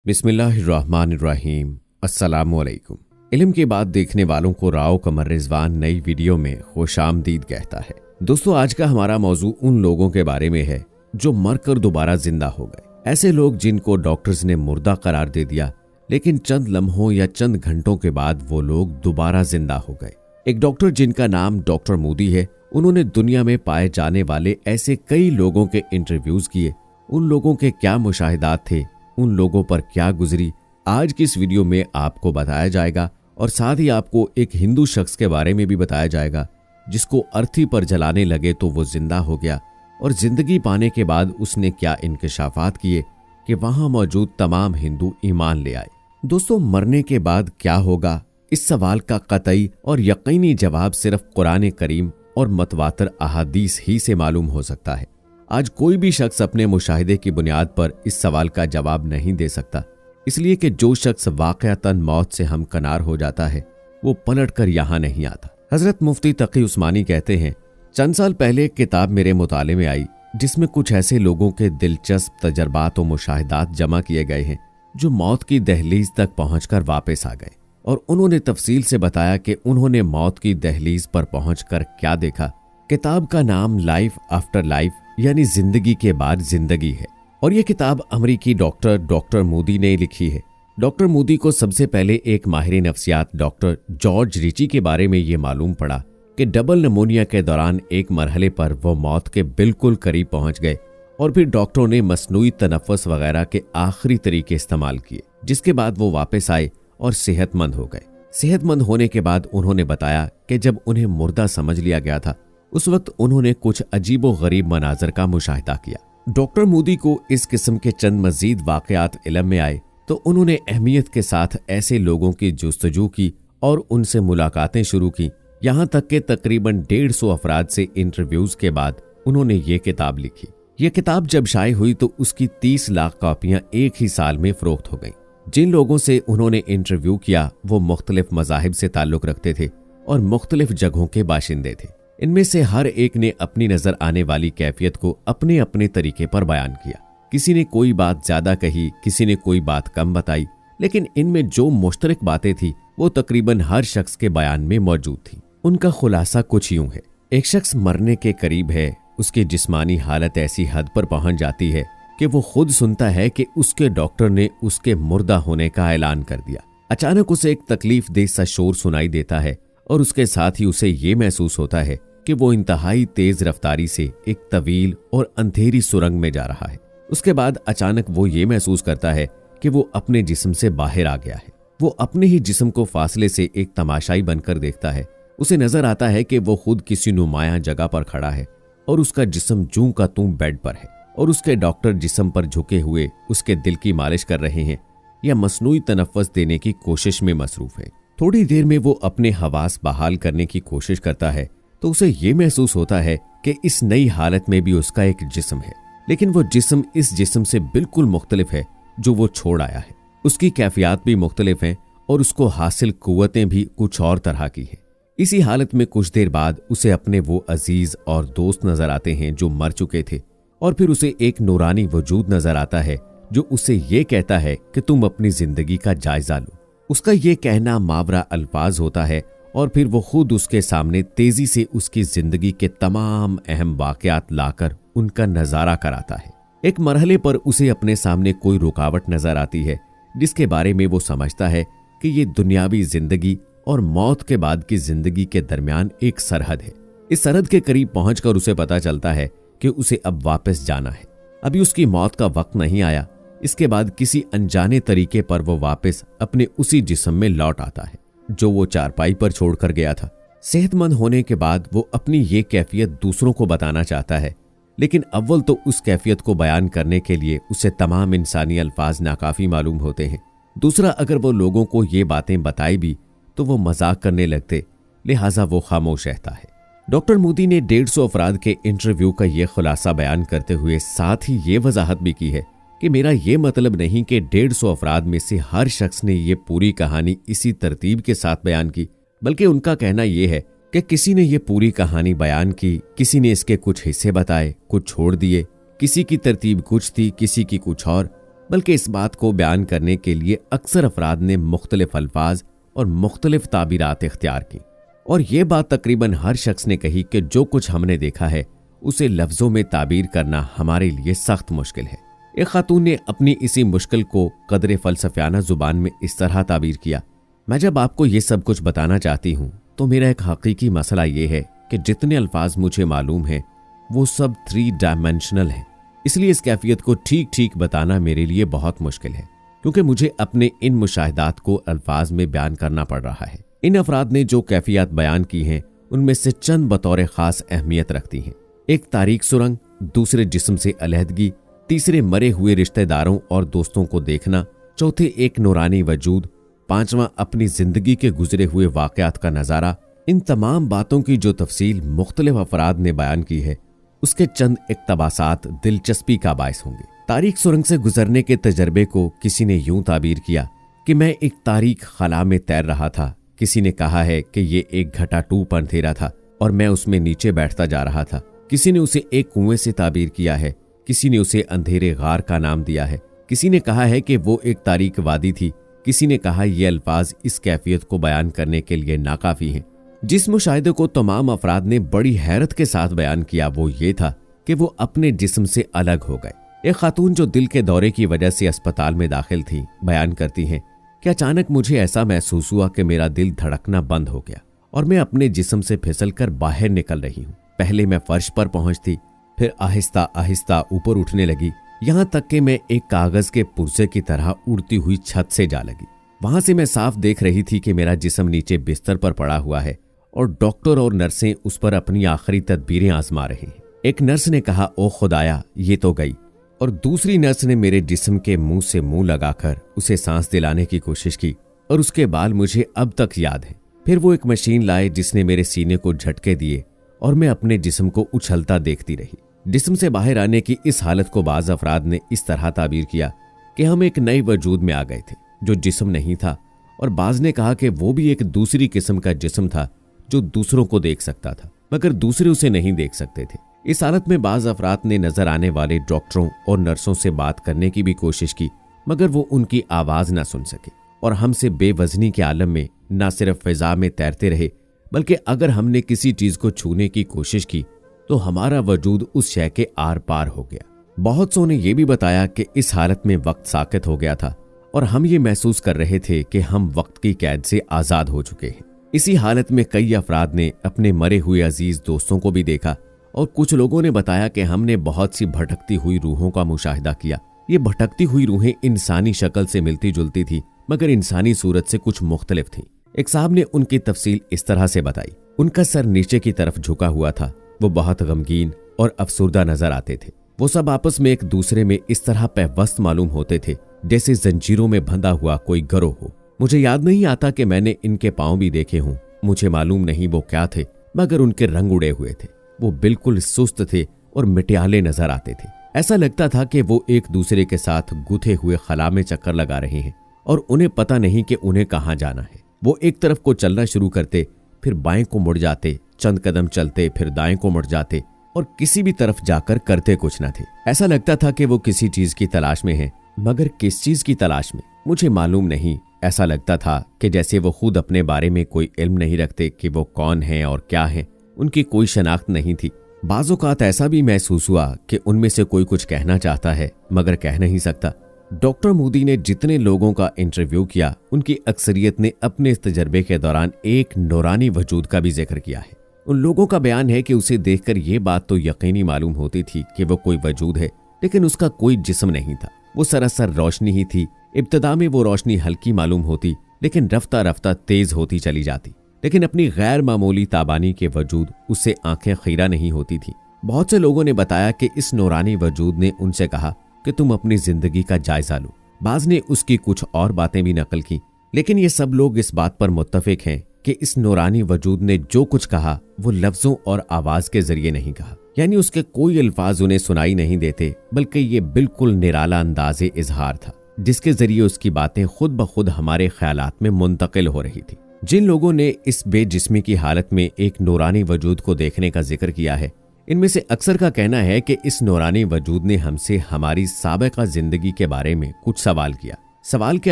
बिस्मिल्लाहिर्रहमानिर्रहीम। अस्सलामुअलैकुम। इल्म की बात देखने वालों को राव कमर रिजवान नई वीडियो में खुशामदीद कहता है। दोस्तों, आज का हमारा मौजू उन लोगों के बारे में है जो मरकर दोबारा जिंदा हो गए। ऐसे लोग जिनको डॉक्टर्स ने मुर्दा करार दे दिया, लेकिन चंद लम्हों या चंद घंटों के बाद वो लोग दोबारा जिंदा हो गए। एक डॉक्टर जिनका नाम डॉक्टर मोदी है, उन्होंने दुनिया में पाए जाने वाले ऐसे कई लोगों के इंटरव्यूज किए। उन लोगों के क्या मुशाहिदात थे, उन लोगों पर क्या गुजरी, आज की इस वीडियो में आपको बताया जाएगा। और साथ ही आपको एक हिंदू शख्स के बारे में भी बताया जाएगा जिसको अर्थी पर जलाने लगे तो वो जिंदा हो गया, और जिंदगी पाने के बाद उसने क्या इंकशाफात किए कि वहां मौजूद तमाम हिंदू ईमान ले आए। दोस्तों, मरने के बाद क्या होगा, इस सवाल का कतई और यकीनी जवाब सिर्फ कुरान करीम और मतवातर अहादीस ही से मालूम हो सकता है। आज कोई भी शख्स अपने मुशाहिदे की बुनियाद पर इस सवाल का जवाब नहीं दे सकता, इसलिए कि जो शख्स वाक़अतन मौत से हमकनार हो जाता है वो पलट कर यहाँ नहीं आता। हजरत मुफ्ती तकी उस्मानी कहते हैं, चंद साल पहले एक किताब मेरे मुताले में आई जिसमें कुछ ऐसे लोगों के दिलचस्प तजर्बात और मुशाहिदात जमा किए गए हैं जो मौत की दहलीज तक पहुंचकर वापस आ गए, और उन्होंने तफसील से बताया कि उन्होंने मौत की दहलीज पर पहुंचकर क्या देखा। किताब का नाम लाइफ आफ्टर लाइफ यानी जिंदगी के बाद जिंदगी है, और यह किताब अमेरिकी डॉक्टर मोदी ने लिखी है। डॉक्टर मोदी को सबसे पहले एक माहिर नफ्सियात डॉक्टर जॉर्ज रिची के बारे में ये मालूम पड़ा कि डबल निमोनिया के दौरान एक मरहले पर वो मौत के बिल्कुल करीब पहुंच गए, और फिर डॉक्टरों ने मसनूई तनफ़्फ़ुस वगैरह के आखिरी तरीके इस्तेमाल किए, जिसके बाद वो वापस आए और सेहतमंद हो गए। सेहतमंद होने के बाद उन्होंने बताया कि जब उन्हें मुर्दा समझ लिया गया था, उस वक्त उन्होंने कुछ अजीबो गरीब मनाजर का मुशाहिदा किया। डॉक्टर मोदी को इस किस्म के चंद मजीद वाकयात इल्म में आए तो उन्होंने अहमियत के साथ ऐसे लोगों की जुस्तजू की और उनसे मुलाकातें शुरू की। यहाँ तक कि तकरीबन 150 अफराद से इंटरव्यूज के बाद उन्होंने ये किताब लिखी। ये किताब जब शाये हुई तो उसकी 30 लाख कॉपियां एक ही साल में फरोख्त हो गईं। जिन लोगों से उन्होंने इंटरव्यू किया वो मुख्तलिफ मज़ाहिब से ताल्लुक़ रखते थे और मुख्तलिफ जगहों के बाशिंदे थे। इनमें से हर एक ने अपनी नजर आने वाली कैफियत को अपने अपने तरीके पर बयान किया। किसी ने कोई बात ज्यादा कही, किसी ने कोई बात कम बताई, लेकिन इनमें जो मुश्तरक बातें थी वो तकरीबन हर शख्स के बयान में मौजूद थी। उनका खुलासा कुछ यूं है। एक शख्स मरने के करीब है, उसकी जिस्मानी हालत ऐसी हद पर पहुंच जाती है कि वो खुद सुनता है कि उसके डॉक्टर ने उसके मुर्दा होने का ऐलान कर दिया। अचानक उसे एक तकलीफ देह सा शोर सुनाई देता है, और उसके साथ ही उसे ये महसूस होता है कि वो इंतहाई तेज रफ्तारी से एक तवील और अंधेरी सुरंग में जा रहा है। उसके बाद अचानक वो ये महसूस करता है कि वो अपने जिस्म से बाहर आ गया है। वो अपने ही जिस्म को फासले से एक तमाशाई बनकर देखता है। उसे नजर आता है कि वो खुद किसी नुमायां जगह पर खड़ा है और उसका जिस्म जूं का तूं बेड पर है, और उसके डॉक्टर जिस्म पर झुके हुए उसके दिल की मालिश कर रहे हैं या मसनूई तनफ़्फ़ुस देने की कोशिश में मसरूफ है। थोड़ी देर में वो अपने हवास बहाल करने की कोशिश करता है तो उसे ये महसूस होता है कि इस नई हालत में भी उसका एक जिस्म है, लेकिन वो जिस्म इस जिस्म से बिल्कुल मुख्तलिफ है जो वो छोड़ आया है। उसकी कैफियत भी मुख्तलिफ हैं और उसको हासिल कुव्वतें भी कुछ और तरह की हैं। इसी हालत में कुछ देर बाद उसे अपने वो अजीज और दोस्त नजर आते हैं जो मर चुके थे, और फिर उसे एक नूरानी वजूद नजर आता है जो उसे ये कहता है कि तुम अपनी जिंदगी का जायजा लो। उसका ये कहना मावरा अल्फाज होता है, और फिर वो खुद उसके सामने तेजी से उसकी जिंदगी के तमाम अहम वाकयात लाकर उनका नजारा कराता है। एक मरहले पर उसे अपने सामने कोई रुकावट नजर आती है जिसके बारे में वो समझता है कि ये दुनियावी जिंदगी और मौत के बाद की जिंदगी के दरमियान एक सरहद है। इस सरहद के करीब पहुंचकर उसे पता चलता है कि उसे अब वापस जाना है। अभी उसकी मौत का वक्त नहीं आया। इसके बाद किसी अनजाने तरीके पर वो वापस अपने उसी जिस्म में लौट आता है जो वो चारपाई पर छोड़कर गया था। सेहतमंद होने के बाद वो अपनी ये कैफियत दूसरों को बताना चाहता है, लेकिन अव्वल तो उस कैफियत को बयान करने के लिए उसे तमाम इंसानी अल्फाज नाकाफी मालूम होते हैं। दूसरा, अगर वो लोगों को ये बातें बताई भी तो वो मजाक करने लगते, लिहाजा वो खामोश रहता है। डॉक्टर मोदी ने 150 अफराद के इंटरव्यू का ये खुलासा बयान करते हुए साथ ही ये वजाहत भी की है कि मेरा ये मतलब नहीं कि 150 अफराद में से हर शख्स ने ये पूरी कहानी इसी तरतीब के साथ बयान की, बल्कि उनका कहना यह है कि किसी ने ये पूरी कहानी बयान की, किसी ने इसके कुछ हिस्से बताए, कुछ छोड़ दिए, किसी की तरतीब कुछ थी, किसी की कुछ और, बल्कि इस बात को बयान करने के लिए अक्सर अफराद ने मुख्तलिफ अल्फाज और मुख्तलिफ ताबीरात इख्तियार की। और ये बात तकरीबन हर शख्स ने कही कि जो कुछ हमने देखा है उसे लफ्जों में ताबीर करना हमारे लिए सख्त मुश्किल है। एक खातून ने अपनी इसी मुश्किल को कदरे फलसफियाना जुबान में इस तरह ताबीर किया, मैं जब आपको ये सब कुछ बताना चाहती हूँ तो मेरा एक हकीकी मसला ये है कि जितने अल्फाज मुझे मालूम है वो सब 3 डायमेंशनल हैं। इसलिए इस कैफियत को ठीक ठीक बताना मेरे लिए बहुत मुश्किल है, क्योंकि मुझे अपने इन मुशाहिदात को अल्फाज में बयान करना पड़ रहा है। इन अफराद ने जो कैफियत बयान की हैं उनमें से चंद बतौर खास अहमियत रखती हैं। एक तारीक सुरंग, दूसरे जिस्म से अलहदगी, तीसरे मरे हुए रिश्तेदारों और दोस्तों को देखना, चौथे एक नूरानी वजूद, पांचवां अपनी जिंदगी के गुजरे हुए वाकयात का नजारा। इन तमाम बातों की जो तफसील मुख्तलिफ अफराद ने बयान की है उसके चंद इक्तबासात दिलचस्पी का बायस होंगे। तारीक सुरंग से गुजरने के तजर्बे को किसी ने यूं ताबीर किया कि मैं एक तारीक खला में तैर रहा था। किसी ने कहा है कि ये एक घटाटूप अंधेरा था और मैं उसमें नीचे बैठता जा रहा था। किसी ने उसे एक कुएं से ताबीर किया है, किसी ने उसे अंधेरे गार का नाम दिया है, किसी ने कहा है कि वो एक तारीक वादी थी, किसी ने कहा ये अल्फाज इस कैफियत को बयान करने के लिए नाकाफी हैं। जिस मुशाहिदे को तमाम अफराद ने बड़ी हैरत के साथ बयान किया वो ये था कि वो अपने जिस्म से अलग हो गए। एक खातून जो दिल के दौरे की वजह से अस्पताल में दाखिल थी बयान करती हैं कि अचानक मुझे ऐसा महसूस हुआ कि मेरा दिल धड़कना बंद हो गया और मैं अपने जिस्म से फिसलकर बाहर निकल रही हूँ। पहले मैं फर्श पर पहुंचती, फिर आहिस्ता आहिस्ता ऊपर उठने लगी, यहां तक कि मैं एक कागज के पुर्जे की तरह उड़ती हुई छत से जा लगी। वहां से मैं साफ देख रही थी कि मेरा जिस्म नीचे बिस्तर पर पड़ा हुआ है और डॉक्टर और नर्सें उस पर अपनी आखिरी तदबीरें आजमा रहे हैं। एक नर्स ने कहा, ओ खुदाया ये तो गई, और दूसरी नर्स ने मेरे जिस्म के मुंह से मुंह लगाकर उसे सांस दिलाने की कोशिश की और उसके बाल मुझे अब तक याद है। फिर वो एक मशीन लाए जिसने मेरे सीने को झटके दिए और मैं अपने जिस्म को उछलता देखती रही। जिस्म से बाहर आने की इस हालत को बाज अफराद ने इस तरह ताबीर किया कि हम एक नए वजूद में आ गए थे जो जिस्म नहीं था, और बाज ने कहा कि वो भी एक दूसरी किस्म का जिस्म था जो दूसरों को देख सकता था मगर दूसरे उसे नहीं देख सकते थे। इस हालत में बाज अफराद ने नजर आने वाले डॉक्टरों और नर्सों से बात करने की भी कोशिश की मगर वो उनकी आवाज ना सुन सके और हमसे बेवजनी के आलम में न सिर्फ फिजा में तैरते रहे बल्कि अगर हमने किसी चीज को छूने की कोशिश की तो हमारा वजूद उस शय के आर पार हो गया। बहुत सौ ने यह भी बताया कि इस हालत में वक्त साकित हो गया था और हम ये महसूस कर रहे थे कि हम वक्त की कैद से आजाद हो चुके हैं। इसी हालत में कई अफराद ने अपने मरे हुए अजीज दोस्तों को भी देखा और कुछ लोगों ने बताया कि हमने बहुत सी भटकती हुई रूहों का मुशाहिदा किया। ये भटकती हुई रूहें इंसानी शक्ल से मिलती जुलती थी मगर इंसानी सूरत से कुछ मुख्तलिफ थी। एक साहब ने उनकी तफसील इस तरह से बताई, उनका सर नीचे की तरफ झुका हुआ था, वो बहुत गमगीन और अफसुर्दा नजर आते थे। वो सब आपस में एक दूसरे में इस तरह पैवस्त मालूम होते थे जैसे जंजीरों में बंधा हुआ कोई गिरोह हो। मुझे याद नहीं आता कि मैंने इनके पांव भी देखे हों, मुझे मालूम नहीं वो क्या थे मगर उनके रंग उड़े हुए थे। वो बिल्कुल सुस्त थे और मिट्याले नजर आते थे। ऐसा लगता था कि वो एक दूसरे के साथ गुथे हुए खला में चक्कर लगा रहे हैं और उन्हें पता नहीं कि उन्हें कहाँ जाना है। वो एक तरफ को चलना शुरू करते, फिर बाएं को मुड़ जाते, चंद कदम चलते, फिर दाएं को मुड़ जाते और किसी भी तरफ जाकर करते कुछ न थे। ऐसा लगता था कि वो किसी चीज की तलाश में हैं, मगर किस चीज की तलाश में मुझे मालूम नहीं। ऐसा लगता था कि जैसे वो खुद अपने बारे में कोई इल्म नहीं रखते कि वो कौन हैं और क्या हैं, उनकी कोई शनाख्त नहीं थी। बाज़ औक़ात ऐसा भी महसूस हुआ कि उनमें से कोई कुछ कहना चाहता है मगर कह नहीं सकता। डॉक्टर मोदी ने जितने लोगों का इंटरव्यू किया उनकी अक्सरियत ने अपने इस तजर्बे के दौरान एक नूरानी वजूद का भी जिक्र किया है। उन लोगों का बयान है कि उसे देखकर ये बात तो यकीनी मालूम होती थी कि वो कोई वजूद है लेकिन उसका कोई जिस्म नहीं था, वो सरासर रोशनी ही थी। इब्तदा में वो रोशनी हल्की मालूम होती लेकिन रफ्ता रफ्ता तेज होती चली जाती, लेकिन अपनी गैर मामूली ताबानी के वजूद उससे आंखें खीरा नहीं होती थी। बहुत से लोगों ने बताया कि इस नूरानी वजूद ने उनसे कहा कि तुम अपनी जिंदगी का जायजा लो। बाज ने उसकी कुछ और बातें भी नकल की, लेकिन ये सब लोग इस बात पर मुत्तफिक हैं कि इस नूरानी वजूद ने जो कुछ कहा वो लफ्जों और आवाज के जरिए नहीं कहा, यानी उसके कोई अल्फाज उन्हें सुनाई नहीं देते बल्कि ये बिल्कुल निराला अंदाज़े इजहार था जिसके जरिए उसकी बातें खुद ब खुद हमारे ख्यालात में मुंतकिल हो रही थी। जिन लोगों ने इस बेजिस्मी की हालत में एक नूरानी वजूद को देखने का जिक्र किया है, इनमें से अक्सर का कहना है कि इस नूरानी वजूद ने हमसे हमारी साबिक़ा जिंदगी के बारे में कुछ सवाल किया। सवाल के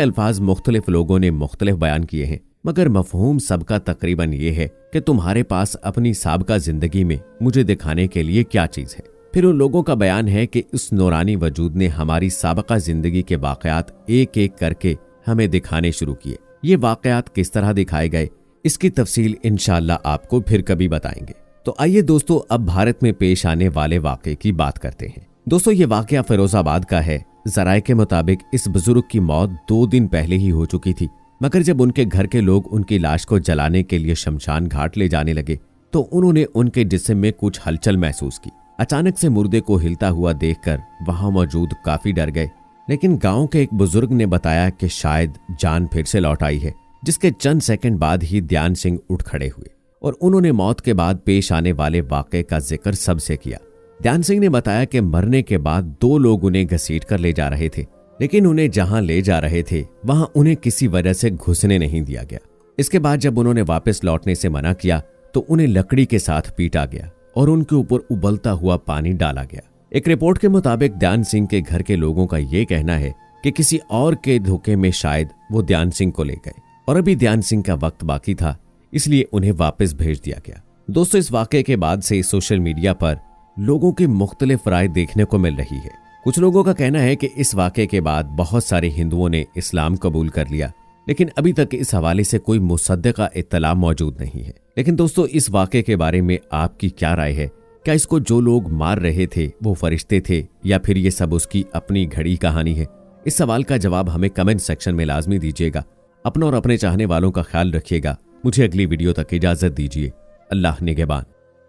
अल्फाज मुख्तलिफ लोगों ने मुख्तलिफ बयान किए हैं, मगर मफहूम सबका तकरीबन ये है कि तुम्हारे पास अपनी साबिक़ा जिंदगी में मुझे दिखाने के लिए क्या चीज़ है। फिर उन लोगों का बयान है कि इस नूरानी वजूद ने हमारी साबिक़ा जिंदगी के वाक़यात एक एक करके हमें दिखाने शुरू किए। ये वाक़यात किस तरह दिखाए गए, इसकी तफसील इंशाअल्लाह आपको फिर कभी बताएंगे। तो आइए दोस्तों, अब भारत में पेश आने वाले वाक़े की बात करते हैं। दोस्तों, ये वाक़या फिरोजाबाद का है। ज़राए के मुताबिक इस बुजुर्ग की मौत 2 दिन पहले ही हो चुकी थी, मगर जब उनके घर के लोग उनकी लाश को जलाने के लिए शमशान घाट ले जाने लगे तो उन्होंने उनके जिस्म में कुछ हलचल महसूस की। अचानक से मुर्दे को हिलता हुआ देखकर वहां मौजूद काफी डर गए, लेकिन गांव के एक बुजुर्ग ने बताया कि शायद जान फिर से लौट आई है। जिसके चंद सेकंड बाद ही ध्यान सिंह उठ खड़े हुए और उन्होंने मौत के बाद पेश आने वाले वाक़े का जिक्र सबसे किया। ध्यान सिंह ने बताया कि मरने के बाद 2 लोग उन्हें घसीट कर ले जा रहे थे, लेकिन उन्हें जहां ले जा रहे थे वहां उन्हें किसी वजह से घुसने नहीं दिया गया। इसके बाद जब उन्होंने वापस लौटने से मना किया तो उन्हें लकड़ी के साथ पीटा गया और उनके ऊपर उबलता हुआ पानी डाला गया। एक रिपोर्ट के मुताबिक ध्यान सिंह के घर के लोगों का यह कहना है कि किसी और के धोखे में शायद वो ध्यान सिंह को ले गए और अभी ध्यान सिंह का वक्त बाकी था, इसलिए उन्हें वापस भेज दिया गया। दोस्तों, इस वाक़े के बाद से सोशल मीडिया पर लोगों की मुख्तलिफ राय देखने को मिल रही है। कुछ लोगों का कहना है कि इस वाक़े के बाद बहुत सारे हिंदुओं ने इस्लाम कबूल कर लिया, लेकिन अभी तक इस हवाले से कोई मुसद्दक़ा इत्तला मौजूद नहीं है। लेकिन दोस्तों, इस वाक़े के बारे में आपकी क्या राय है? क्या इसको जो लोग मार रहे थे वो फरिश्ते थे या फिर ये सब उसकी अपनी घड़ी कहानी है? इस सवाल का जवाब हमें कमेंट सेक्शन में लाजमी दीजिएगा। अपना और अपने चाहने वालों का ख्याल रखिएगा। मुझे अगली वीडियो तक इजाज़त दीजिए। अल्लाह निगहबान।